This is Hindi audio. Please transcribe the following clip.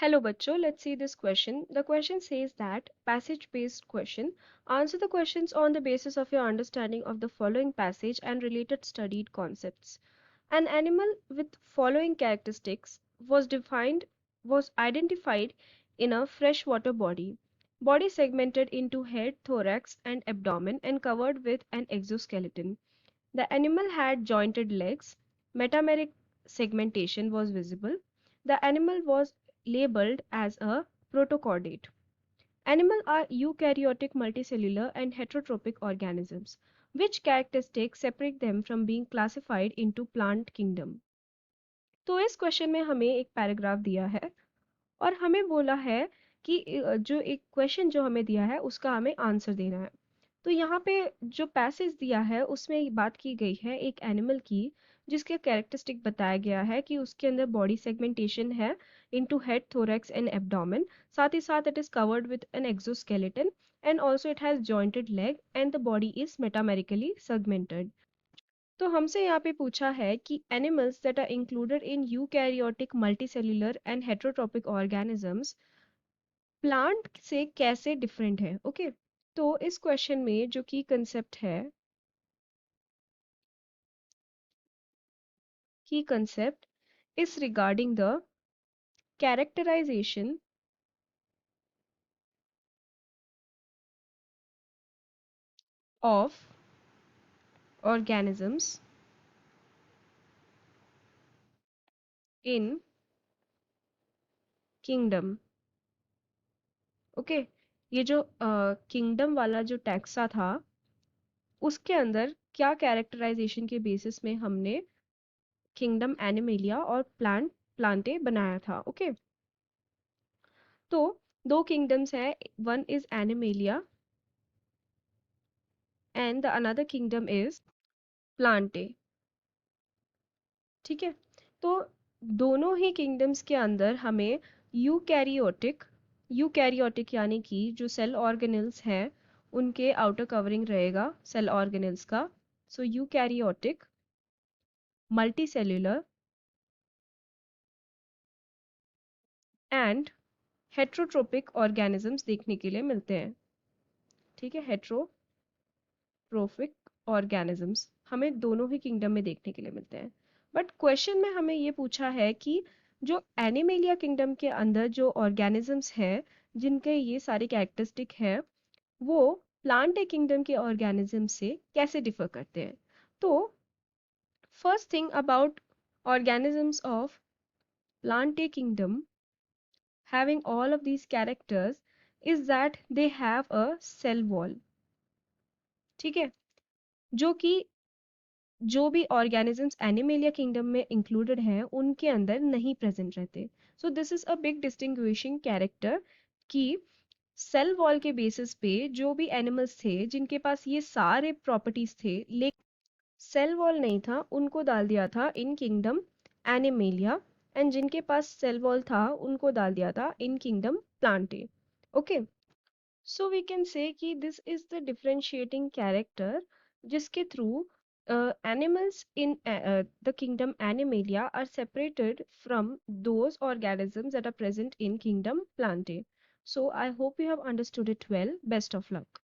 Hello bachcho, let's see this question. The question says that passage based question. Answer the questions on the basis of your understanding of the following passage and related studied concepts. An animal with following characteristics was identified in a freshwater body. Body segmented into head, thorax and abdomen and covered with an exoskeleton. The animal had jointed legs. Metameric segmentation was visible. The animal was labeled as a protochordate. Animals are eukaryotic multicellular and heterotrophic organisms. Which characteristics separate them from being classified into plant kingdom? तो इस क्वेश्चन में हमें एक पैराग्राफ दिया है और हमें बोला है कि जो एक क्वेश्चन जो हमें दिया है उसका हमें आंसर देना है। तो यहाँ पे जो पैसेज दिया है उसमें बात की गई है एक एनिमल की जिसके कैरेक्टरिस्टिक बताया गया है कि उसके अंदर बॉडी सेगमेंटेशन है into head thorax and abdomen, साथ ही साथ it is covered with an exoskeleton and also it has jointed leg and the body is metamerically segmented. तो हमसे यहाँ पे पूछा है कि animals that are included in eukaryotic multicellular and heterotrophic organisms plant से कैसे डिफरेंट है। ओके, तो इस क्वेश्चन में जो की कंसेप्ट है, की concept is regarding the characterization of organisms in kingdom। Okay, ये जो किंगडम वाला जो टैक्सा था उसके अंदर क्या कैरेक्टराइजेशन के बेसिस में हमने किंगडम एनिमेलिया और प्लांटे बनाया था। ओके, तो दो किंगडम्स है, one is animalia and the another kingdom is Plantae. ठीक है, तो दोनों ही किंगडम्स के अंदर हमें यूकैरियोटिक यूकैरियोटिक यानी कि जो सेल ऑर्गेनल्स हैं उनके आउटर कवरिंग रहेगा सेल ऑर्गेनल्स का। So eukaryotic multicellular and heterotrophic organisms देखने के लिए मिलते हैं। ठीक है, हेट्रोट्रोफिक ऑर्गेनिजम्स हमें दोनों ही किंगडम में देखने के लिए मिलते हैं। बट क्वेश्चन में हमें ये पूछा है कि जो एनिमेलिया किंगडम के अंदर जो ऑर्गेनिजम्स हैं जिनके ये सारे कैरेक्टरिस्टिक है वो प्लांट किंगडम के ऑर्गेनिज्म से कैसे डिफर करते हैं। तो first thing about organisms of plant kingdom having all of these characters is that they have a cell wall। ठीक है, जो कि जो भी ऑर्गेनिजम्स एनिमेलिया किंगडम में इंक्लूडेड हैं उनके अंदर नहीं प्रेजेंट रहते। So this is a big distinguishing character कि सेल वॉल के बेसिस पे जो भी एनिमल्स थे जिनके पास ये सारे प्रॉपर्टीज थे लेकिन सेल वॉल नहीं था उनको डाल दिया था इन किंगडम एनिमेलिया, एंड जिनके पास सेल वॉल था उनको डाल दिया था in kingdom plantae. Okay, so we can say कि this is the differentiating character जिसके through animals in the kingdom Animalia are separated from those organisms that are present in kingdom Plantae। So I hope you have understood it well. Best of luck.